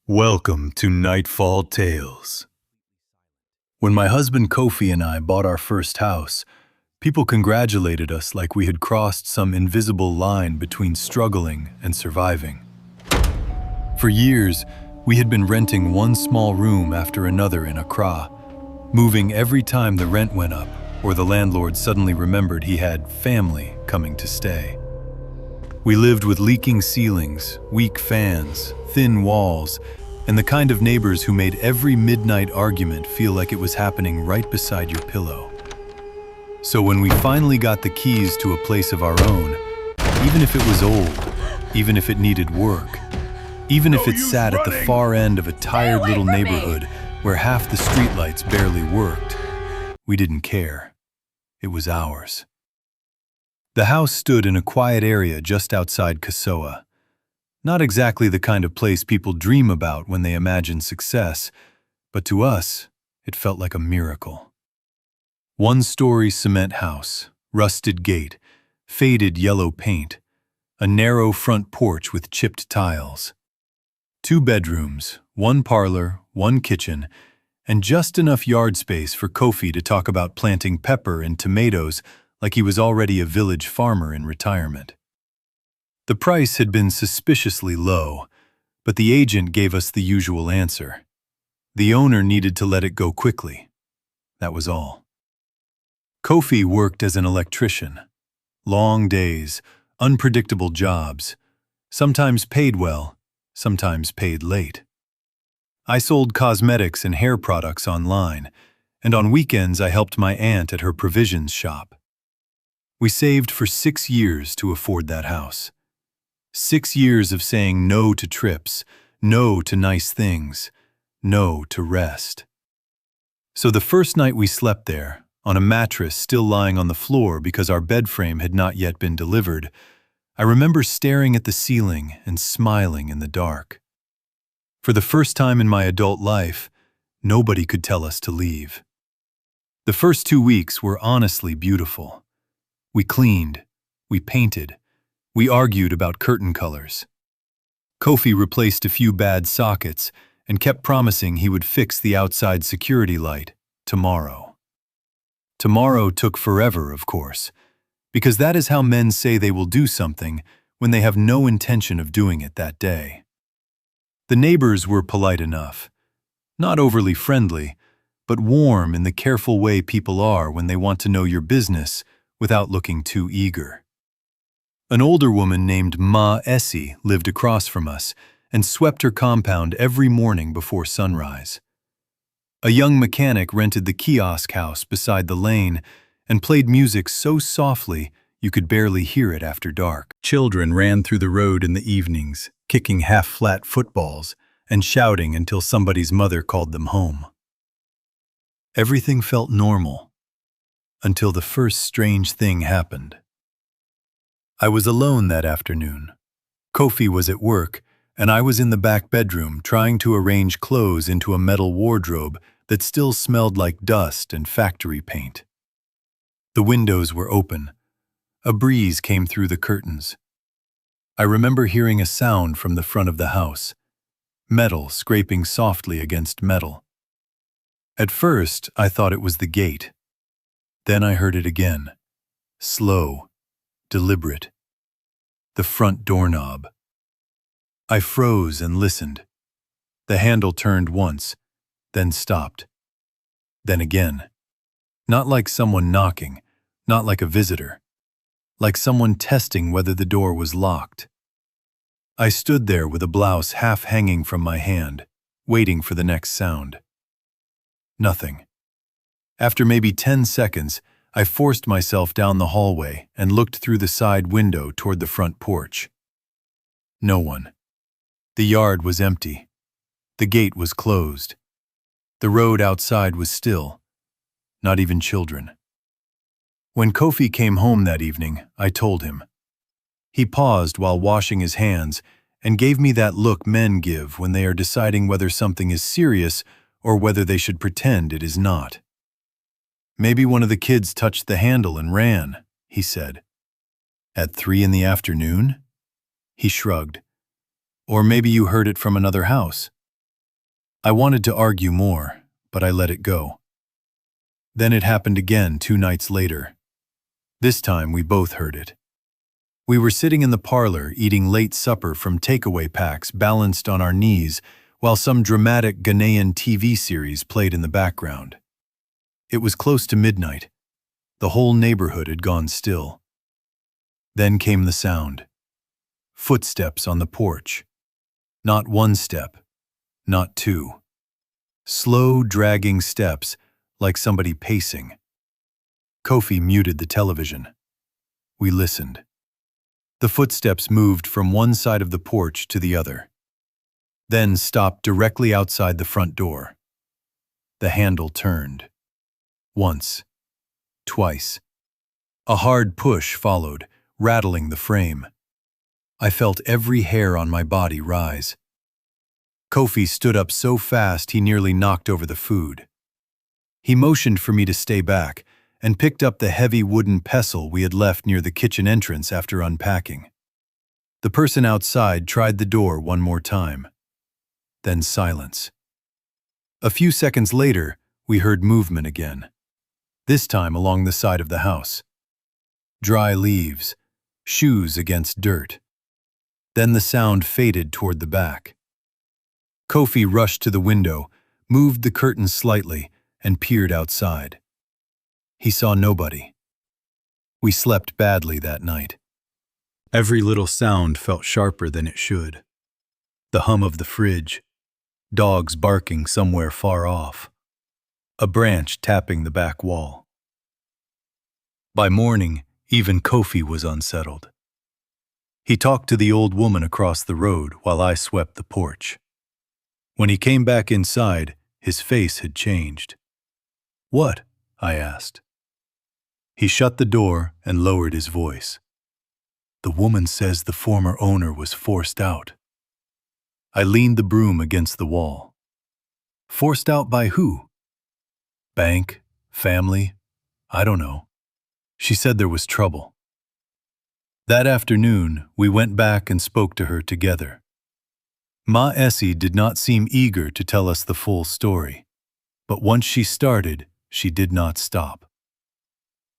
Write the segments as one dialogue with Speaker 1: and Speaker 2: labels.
Speaker 1: Welcome to Nightfall Tales. When my husband Kofi and I bought our first house, people congratulated us like we had crossed some invisible line between struggling and surviving. For years, we had been renting one small room after another in Accra, moving every time the rent went up or the landlord suddenly remembered he had family coming to stay. We lived with leaking ceilings, weak fans, thin walls, and the kind of neighbors who made every midnight argument feel like it was happening right beside your pillow. So when we finally got the keys to a place of our own, even if it was old, even if it needed work, even if it sat at the far end of a tired little neighborhood where half the streetlights barely worked, we didn't care. It was ours. The house stood in a quiet area just outside Kasoa. Not exactly the kind of place people dream about when they imagine success, but to us, it felt like a miracle. One-story cement house, rusted gate, faded yellow paint, a narrow front porch with chipped tiles. 2 bedrooms, 1 parlor, 1 kitchen, and just enough yard space for Kofi to talk about planting pepper and tomatoes like he was already a village farmer in retirement. The price had been suspiciously low, but the agent gave us the usual answer. The owner needed to let it go quickly. That was all. Kofi worked as an electrician. Long days, unpredictable jobs, sometimes paid well, sometimes paid late. I sold cosmetics and hair products online, and on weekends I helped my aunt at her provisions shop. We saved for 6 years to afford that house. 6 years of saying no to trips, no to nice things, no to rest. So the first night we slept there, on a mattress still lying on the floor because our bed frame had not yet been delivered, I remember staring at the ceiling and smiling in the dark. For the first time in my adult life, nobody could tell us to leave. The first 2 weeks were honestly beautiful. We cleaned, we painted, we argued about curtain colors. Kofi replaced a few bad sockets and kept promising he would fix the outside security light tomorrow. Tomorrow took forever, of course, because that is how men say they will do something when they have no intention of doing it that day. The neighbors were polite enough, not overly friendly, but warm in the careful way people are when they want to know your business without looking too eager. An older woman named Ma Essie lived across from us and swept her compound every morning before sunrise. A young mechanic rented the kiosk house beside the lane and played music so softly you could barely hear it after dark. Children ran through the road in the evenings, kicking half-flat footballs and shouting until somebody's mother called them home. Everything felt normal. Until the first strange thing happened. I was alone that afternoon. Kofi was at work, and I was in the back bedroom trying to arrange clothes into a metal wardrobe that still smelled like dust and factory paint. The windows were open. A breeze came through the curtains. I remember hearing a sound from the front of the house, metal scraping softly against metal. At first, I thought it was the gate. Then I heard it again, slow, deliberate. The front doorknob. I froze and listened. The handle turned once, then stopped. Then again. Not like someone knocking, not like a visitor. Like someone testing whether the door was locked. I stood there with a blouse half hanging from my hand, waiting for the next sound. Nothing. After maybe 10 seconds, I forced myself down the hallway and looked through the side window toward the front porch. No one. The yard was empty. The gate was closed. The road outside was still. Not even children. When Kofi came home that evening, I told him. He paused while washing his hands and gave me that look men give when they are deciding whether something is serious or whether they should pretend it is not. Maybe one of the kids touched the handle and ran, he said. At 3 in the afternoon? He shrugged. Or maybe you heard it from another house. I wanted to argue more, but I let it go. Then it happened again 2 nights later. This time we both heard it. We were sitting in the parlor eating late supper from takeaway packs balanced on our knees while some dramatic Ghanaian TV series played in the background. It was close to midnight. The whole neighborhood had gone still. Then came the sound. Footsteps on the porch. Not one step, not two. Slow, dragging steps, like somebody pacing. Kofi muted the television. We listened. The footsteps moved from one side of the porch to the other, then stopped directly outside the front door. The handle turned. Once, twice. A hard push followed, rattling the frame. I felt every hair on my body rise. Kofi stood up so fast he nearly knocked over the food. He motioned for me to stay back and picked up the heavy wooden pestle we had left near the kitchen entrance after unpacking. The person outside tried the door one more time. Then silence. A few seconds later, we heard movement again. This time along the side of the house. Dry leaves, shoes against dirt. Then the sound faded toward the back. Kofi rushed to the window, moved the curtains slightly, and peered outside. He saw nobody. We slept badly that night. Every little sound felt sharper than it should. The hum of the fridge, dogs barking somewhere far off, a branch tapping the back wall. By morning, even Kofi was unsettled. He talked to the old woman across the road while I swept the porch. When he came back inside, his face had changed. "What?" I asked. He shut the door and lowered his voice. "The woman says the former owner was forced out." I leaned the broom against the wall. "Forced out by who?" "Bank, family, I don't know. She said there was trouble." That afternoon, we went back and spoke to her together. Ma Essie did not seem eager to tell us the full story, but once she started, she did not stop.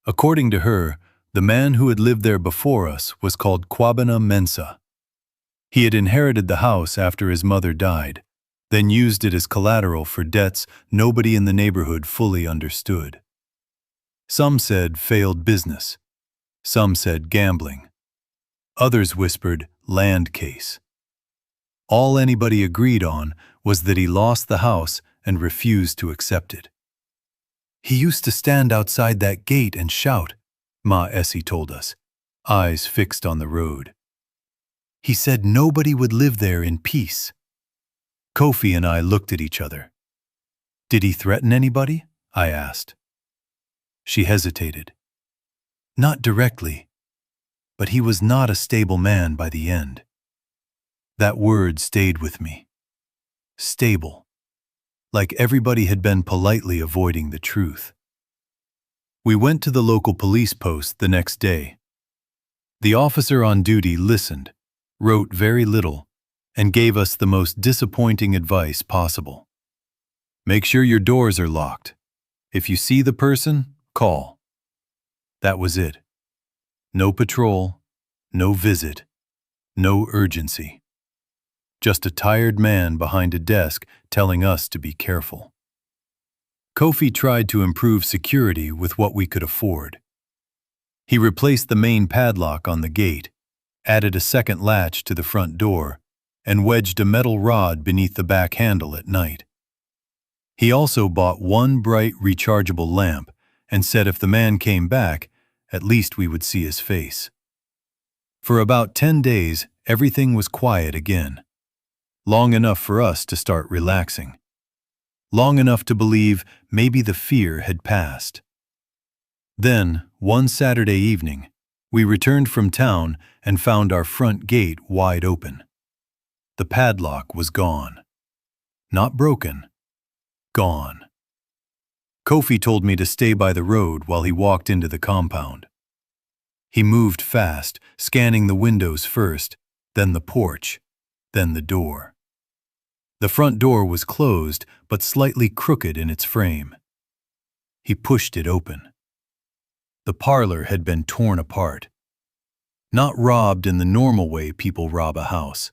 Speaker 1: According to her, the man who had lived there before us was called Kwabena Mensah. He had inherited the house after his mother died, then used it as collateral for debts nobody in the neighborhood fully understood. Some said failed business. Some said gambling. Others whispered land case. All anybody agreed on was that he lost the house and refused to accept it. "He used to stand outside that gate and shout," Ma Essie told us, eyes fixed on the road. "He said nobody would live there in peace." Kofi and I looked at each other. "Did he threaten anybody?" I asked. She hesitated. "Not directly, but he was not a stable man by the end." That word stayed with me. Stable. Like everybody had been politely avoiding the truth. We went to the local police post the next day. The officer on duty listened, wrote very little, and gave us the most disappointing advice possible. "Make sure your doors are locked. If you see the person, call." That was it. No patrol, no visit, no urgency. Just a tired man behind a desk telling us to be careful. Kofi tried to improve security with what we could afford. He replaced the main padlock on the gate, added a second latch to the front door, and wedged a metal rod beneath the back handle at night. He also bought one bright rechargeable lamp and said if the man came back, at least we would see his face. For about 10 days, everything was quiet again. Long enough for us to start relaxing. Long enough to believe maybe the fear had passed. Then, one Saturday evening, we returned from town and found our front gate wide open. The padlock was gone. Not broken. Gone. Kofi told me to stay by the road while he walked into the compound. He moved fast, scanning the windows first, then the porch, then the door. The front door was closed, but slightly crooked in its frame. He pushed it open. The parlor had been torn apart. Not robbed in the normal way people rob a house.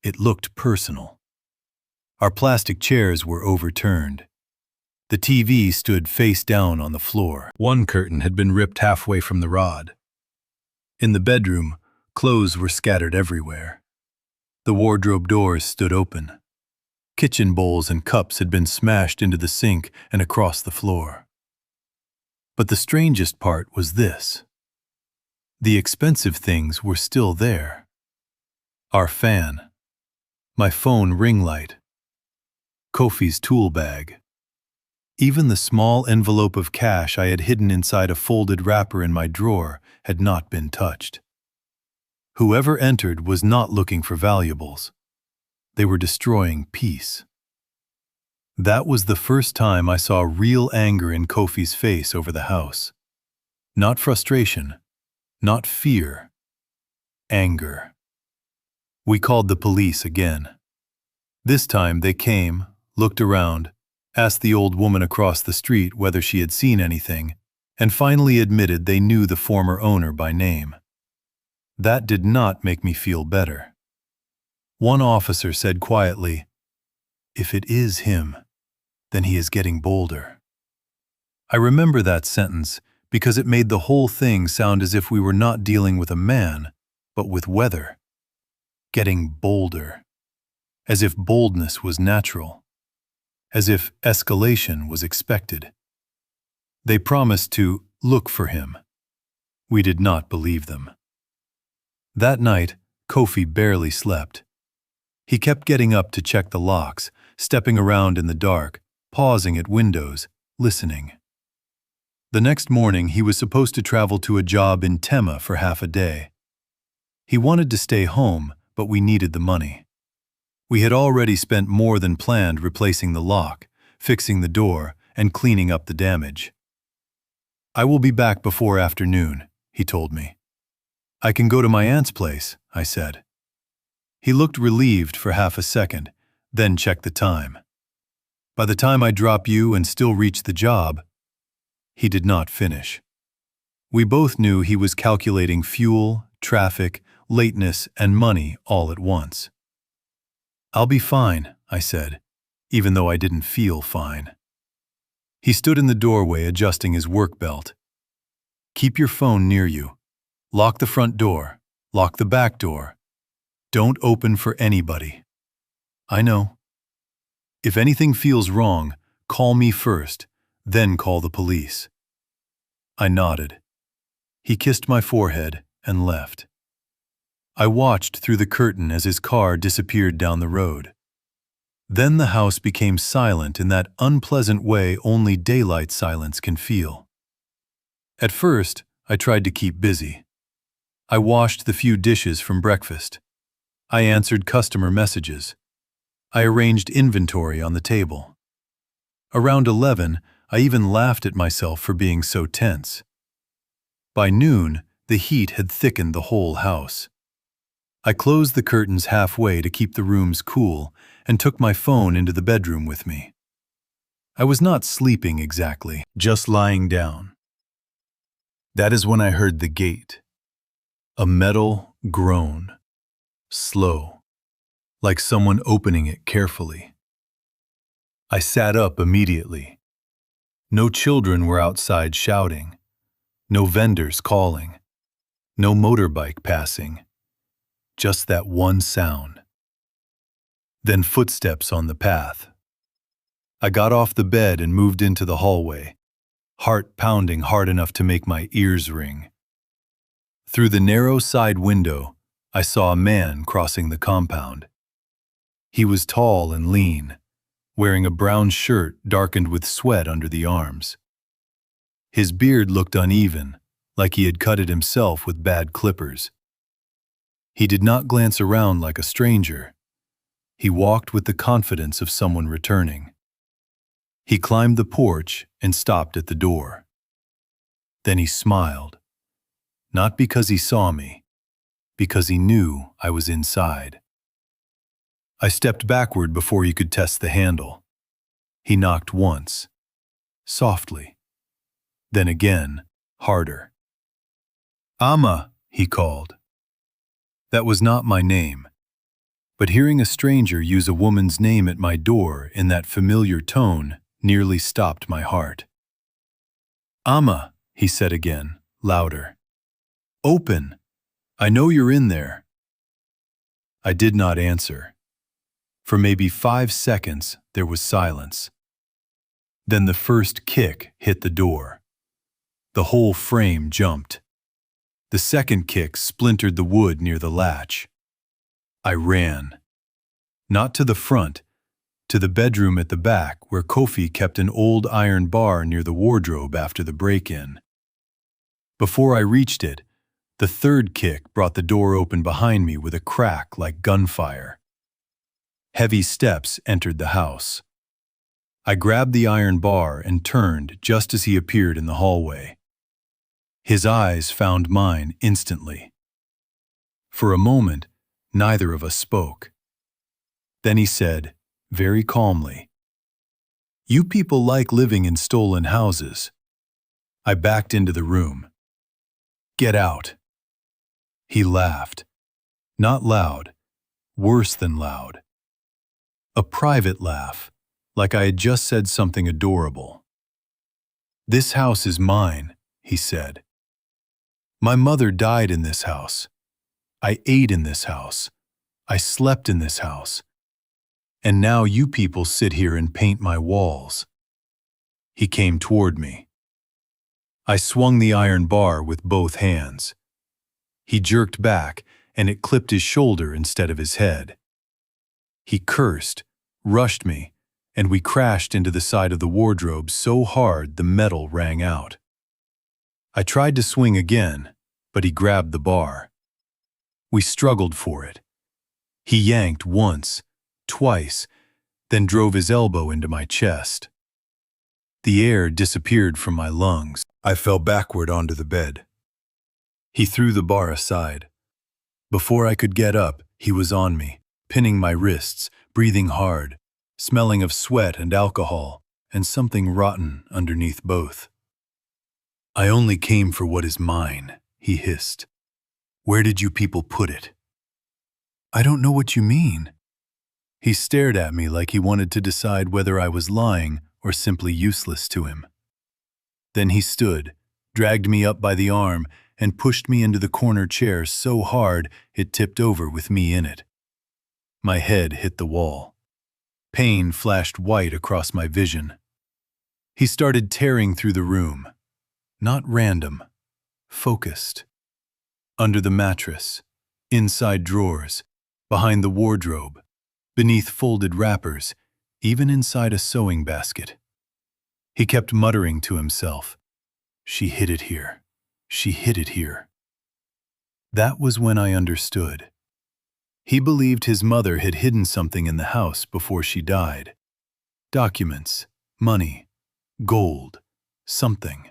Speaker 1: It looked personal. Our plastic chairs were overturned. The TV stood face down on the floor. One curtain had been ripped halfway from the rod. In the bedroom, clothes were scattered everywhere. The wardrobe doors stood open. Kitchen bowls and cups had been smashed into the sink and across the floor. But the strangest part was this. The expensive things were still there. Our fan, my phone ring light, Kofi's tool bag. Even the small envelope of cash I had hidden inside a folded wrapper in my drawer had not been touched. Whoever entered was not looking for valuables. They were destroying peace. That was the first time I saw real anger in Kofi's face over the house. Not frustration, not fear, anger. We called the police again. This time they came, looked around, asked the old woman across the street whether she had seen anything, and finally admitted they knew the former owner by name. That did not make me feel better. One officer said quietly, "If it is him, then he is getting bolder." I remember that sentence because it made the whole thing sound as if we were not dealing with a man, but with weather. Getting bolder. As if boldness was natural. As if escalation was expected. They promised to look for him. We did not believe them. That night, Kofi barely slept. He kept getting up to check the locks, stepping around in the dark, pausing at windows, listening. The next morning, he was supposed to travel to a job in Tema for half a day. He wanted to stay home, but we needed the money. We had already spent more than planned replacing the lock, fixing the door, and cleaning up the damage. "I will be back before afternoon," he told me. "I can go to my aunt's place," I said. He looked relieved for half a second, then checked the time. "By the time I drop you and still reach the job," he did not finish. We both knew he was calculating fuel, traffic, lateness, and money all at once. "I'll be fine," I said, even though I didn't feel fine. He stood in the doorway adjusting his work belt. "Keep your phone near you. Lock the front door. Lock the back door. Don't open for anybody." "I know." "If anything feels wrong, call me first, then call the police." I nodded. He kissed my forehead and left. I watched through the curtain as his car disappeared down the road. Then the house became silent in that unpleasant way only daylight silence can feel. At first, I tried to keep busy. I washed the few dishes from breakfast. I answered customer messages. I arranged inventory on the table. Around 11, I even laughed at myself for being so tense. By noon, the heat had thickened the whole house. I closed the curtains halfway to keep the rooms cool and took my phone into the bedroom with me. I was not sleeping exactly, just lying down. That is when I heard the gate. A metal groan. Slow, like someone opening it carefully. I sat up immediately. No children were outside shouting. No vendors calling. No motorbike passing. Just that one sound. Then footsteps on the path. I got off the bed and moved into the hallway, heart pounding hard enough to make my ears ring. Through the narrow side window, I saw a man crossing the compound. He was tall and lean, wearing a brown shirt darkened with sweat under the arms. His beard looked uneven, like he had cut it himself with bad clippers. He did not glance around like a stranger. He walked with the confidence of someone returning. He climbed the porch and stopped at the door. Then he smiled, not because he saw me, because he knew I was inside. I stepped backward before he could test the handle. He knocked once, softly, then again, harder. "Amma," he called. That was not my name, but hearing a stranger use a woman's name at my door in that familiar tone nearly stopped my heart. "Amma," he said again, louder. "Open! I know you're in there." I did not answer. For maybe 5 seconds, there was silence. Then the first kick hit the door. The whole frame jumped. The second kick splintered the wood near the latch. I ran. Not to the front, to the bedroom at the back where Kofi kept an old iron bar near the wardrobe after the break-in. Before I reached it, the third kick brought the door open behind me with a crack like gunfire. Heavy steps entered the house. I grabbed the iron bar and turned just as he appeared in the hallway. His eyes found mine instantly. For a moment, neither of us spoke. Then he said, very calmly, "You people like living in stolen houses." I backed into the room. "Get out." He laughed. Not loud, worse than loud. A private laugh, like I had just said something adorable. "This house is mine," he said. "My mother died in this house. I ate in this house. I slept in this house. And now you people sit here and paint my walls." He came toward me. I swung the iron bar with both hands. He jerked back, and it clipped his shoulder instead of his head. He cursed, rushed me, and we crashed into the side of the wardrobe so hard the metal rang out. I tried to swing again, but he grabbed the bar. We struggled for it. He yanked once, twice, then drove his elbow into my chest. The air disappeared from my lungs. I fell backward onto the bed. He threw the bar aside. Before I could get up, he was on me, pinning my wrists, breathing hard, smelling of sweat and alcohol, and something rotten underneath both. "I only came for what is mine," he hissed. "Where did you people put it?" "I don't know what you mean." He stared at me like he wanted to decide whether I was lying or simply useless to him. Then he stood, dragged me up by the arm, and pushed me into the corner chair so hard it tipped over with me in it. My head hit the wall. Pain flashed white across my vision. He started tearing through the room. Not random, focused. Under the mattress, inside drawers, behind the wardrobe, beneath folded wrappers, even inside a sewing basket. He kept muttering to himself, "She hid it here. She hid it here." That was when I understood. He believed his mother had hidden something in the house before she died. Documents, money, gold, something.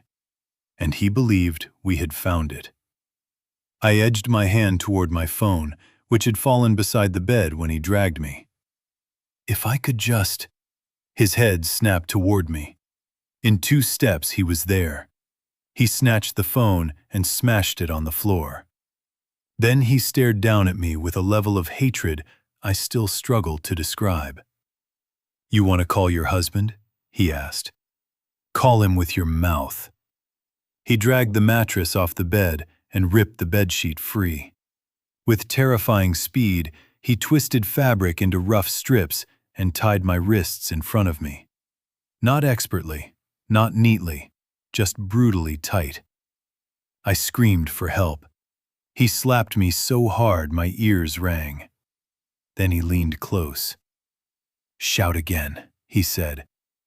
Speaker 1: And he believed we had found it. I edged my hand toward my phone, which had fallen beside the bed when he dragged me. If I could just... His head snapped toward me. In 2 steps, he was there. He snatched the phone and smashed it on the floor. Then he stared down at me with a level of hatred I still struggled to describe. "You want to call your husband?" he asked. "Call him with your mouth." He dragged the mattress off the bed and ripped the bedsheet free. With terrifying speed, he twisted fabric into rough strips and tied my wrists in front of me. Not expertly, not neatly, just brutally tight. I screamed for help. He slapped me so hard my ears rang. Then he leaned close. "Shout again," he said,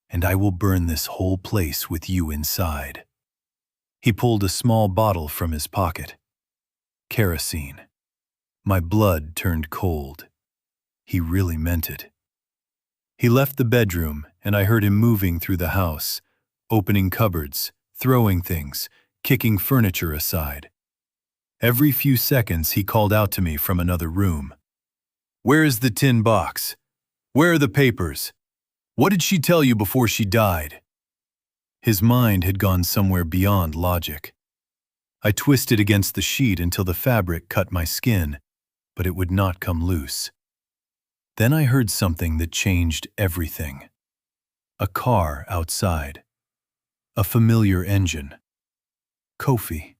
Speaker 1: "and I will burn this whole place with you inside." He pulled a small bottle from his pocket. Kerosene. My blood turned cold. He really meant it. He left the bedroom, and I heard him moving through the house, opening cupboards, throwing things, kicking furniture aside. Every few seconds he called out to me from another room. Where is the tin box? Where are the papers? What did she tell you before she died? His mind had gone somewhere beyond logic. I twisted against the sheet until the fabric cut my skin, but it would not come loose. Then I heard something that changed everything. A car outside. A familiar engine. Kofi.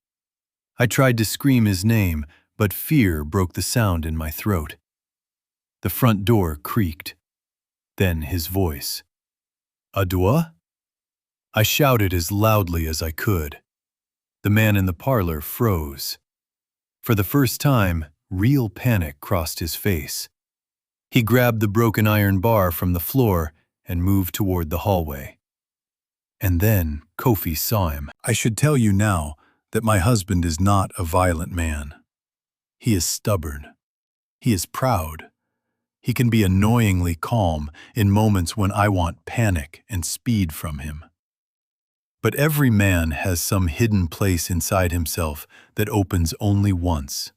Speaker 1: I tried to scream his name, but fear broke the sound in my throat. The front door creaked. Then his voice. Adwa? I shouted as loudly as I could. The man in the parlor froze. For the first time, real panic crossed his face. He grabbed the broken iron bar from the floor and moved toward the hallway. And then Kofi saw him. I should tell you now that my husband is not a violent man. He is stubborn. He is proud. He can be annoyingly calm in moments when I want panic and speed from him. But every man has some hidden place inside himself that opens only once.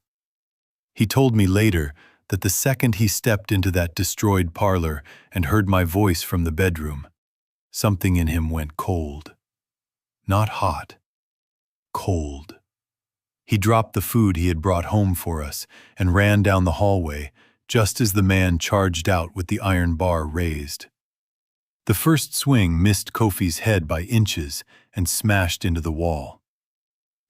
Speaker 1: He told me later that the second he stepped into that destroyed parlor and heard my voice from the bedroom, something in him went cold. Not hot. Cold. He dropped the food he had brought home for us and ran down the hallway just as the man charged out with the iron bar raised. The first swing missed Kofi's head by inches and smashed into the wall.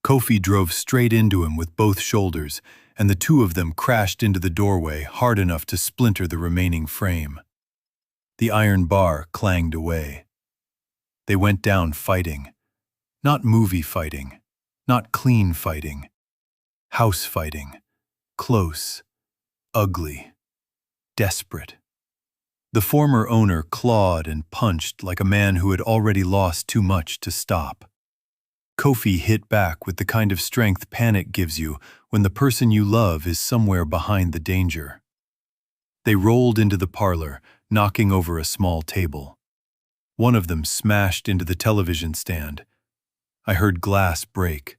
Speaker 1: Kofi drove straight into him with both shoulders, and the two of them crashed into the doorway hard enough to splinter the remaining frame. The iron bar clanged away. They went down fighting. Not movie fighting, not clean fighting. House fighting. Close. Ugly. Desperate. The former owner clawed and punched like a man who had already lost too much to stop. Kofi hit back with the kind of strength panic gives you when the person you love is somewhere behind the danger. They rolled into the parlor, knocking over a small table. One of them smashed into the television stand. I heard glass break.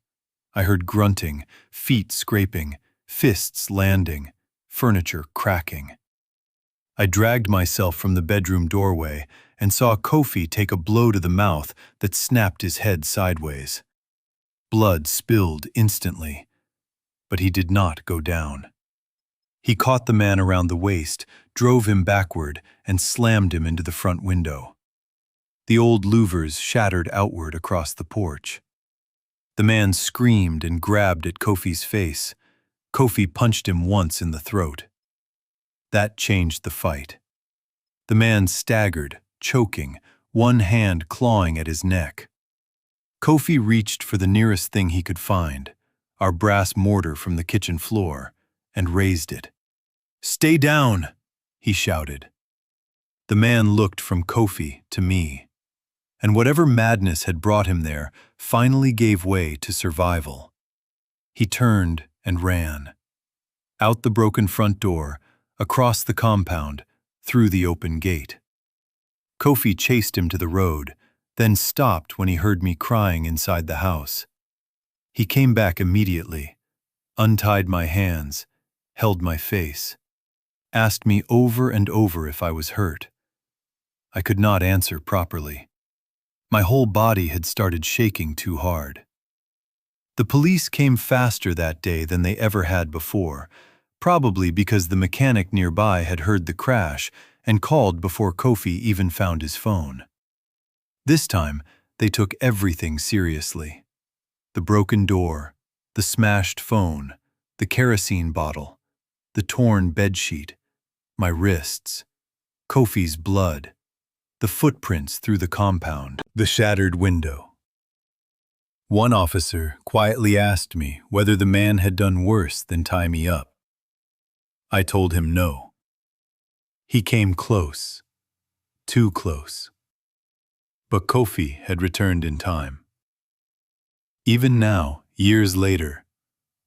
Speaker 1: I heard grunting, feet scraping, fists landing, furniture cracking. I dragged myself from the bedroom doorway and saw Kofi take a blow to the mouth that snapped his head sideways. Blood spilled instantly, but he did not go down. He caught the man around the waist, drove him backward, and slammed him into the front window. The old louvers shattered outward across the porch. The man screamed and grabbed at Kofi's face. Kofi punched him once in the throat. That changed the fight. The man staggered, choking, one hand clawing at his neck. Kofi reached for the nearest thing he could find, our brass mortar from the kitchen floor, and raised it. "Stay down!" he shouted. The man looked from Kofi to me, and whatever madness had brought him there finally gave way to survival. He turned and ran. Out the broken front door, across the compound, through the open gate. Kofi chased him to the road, then stopped when he heard me crying inside the house. He came back immediately, untied my hands, held my face, asked me over and over if I was hurt. I could not answer properly. My whole body had started shaking too hard. The police came faster that day than they ever had before, probably because the mechanic nearby had heard the crash and called before Kofi even found his phone. This time, they took everything seriously. The broken door, the smashed phone, the kerosene bottle, the torn bedsheet, my wrists, Kofi's blood, the footprints through the compound, the shattered window. One officer quietly asked me whether the man had done worse than tie me up. I told him no. He came close, too close. But Kofi had returned in time. Even now, years later,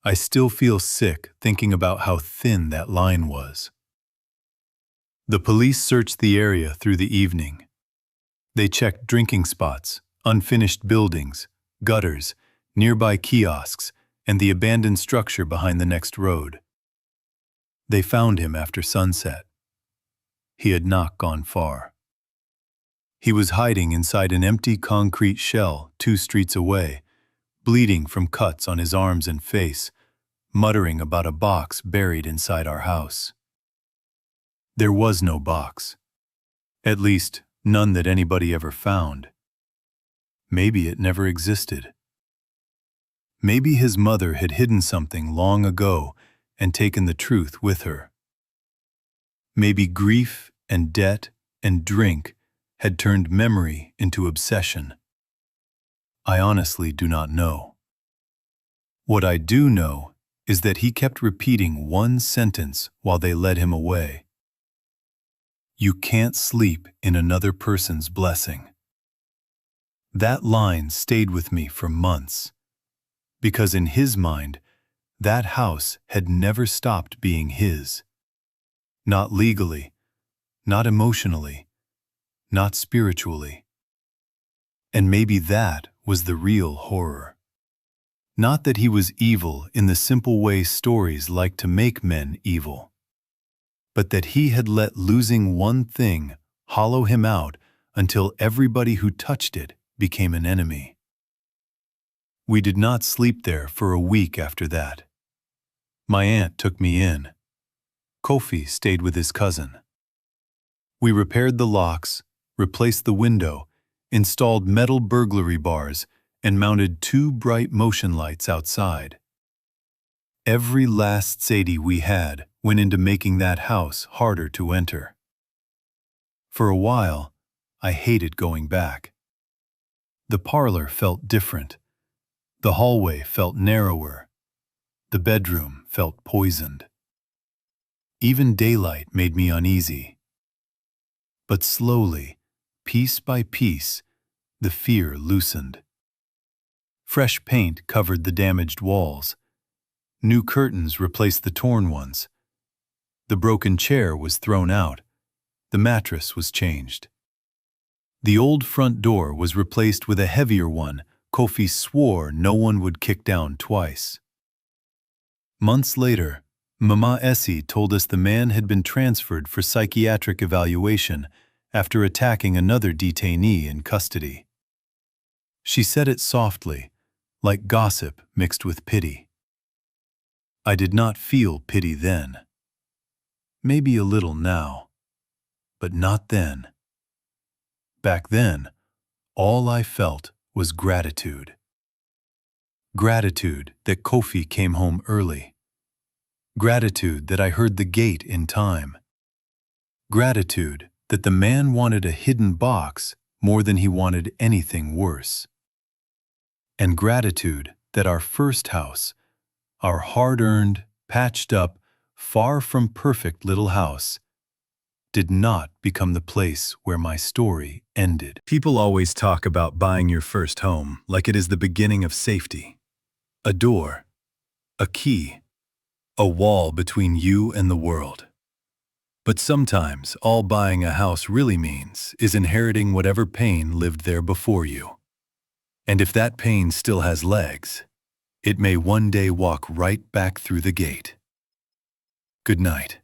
Speaker 1: I still feel sick thinking about how thin that line was. The police searched the area through the evening. They checked drinking spots, unfinished buildings, gutters, nearby kiosks, and the abandoned structure behind the next road. They found him after sunset. He had not gone far. He was hiding inside an empty concrete shell 2 streets away, bleeding from cuts on his arms and face, muttering about a box buried inside our house. There was no box. At least, none that anybody ever found. Maybe it never existed. Maybe his mother had hidden something long ago and taken the truth with her. Maybe grief and debt and drink had turned memory into obsession. I honestly do not know. What I do know is that he kept repeating one sentence while they led him away. You can't sleep in another person's blessing. That line stayed with me for months, because in his mind, that house had never stopped being his. Not legally, not emotionally, not spiritually. And maybe that was the real horror. Not that he was evil in the simple way stories like to make men evil, but that he had let losing one thing hollow him out until everybody who touched it became an enemy. We did not sleep there for a week after that. My aunt took me in. Kofi stayed with his cousin. We repaired the locks, replaced the window, installed metal burglary bars, and mounted 2 bright motion lights outside. Every last Sadie we had went into making that house harder to enter. For a while, I hated going back. The parlor felt different. The hallway felt narrower. The bedroom felt poisoned. Even daylight made me uneasy. But slowly, piece by piece, the fear loosened. Fresh paint covered the damaged walls. New curtains replaced the torn ones. The broken chair was thrown out. The mattress was changed. The old front door was replaced with a heavier one Kofi swore no one would kick down twice. Months later, Mama Essie told us the man had been transferred for psychiatric evaluation after attacking another detainee in custody. She said it softly, like gossip mixed with pity. I did not feel pity then. Maybe a little now, but not then. Back then, all I felt was gratitude. Gratitude that Kofi came home early. Gratitude that I heard the gate in time. Gratitude that the man wanted a hidden box more than he wanted anything worse. And gratitude that our first house, our hard-earned, patched-up, far from perfect little house, did not become the place where my story ended. People always talk about buying your first home like it is the beginning of safety. A door, a key, a wall between you and the world. But sometimes all buying a house really means is inheriting whatever pain lived there before you. And if that pain still has legs, it may one day walk right back through the gate. Good night.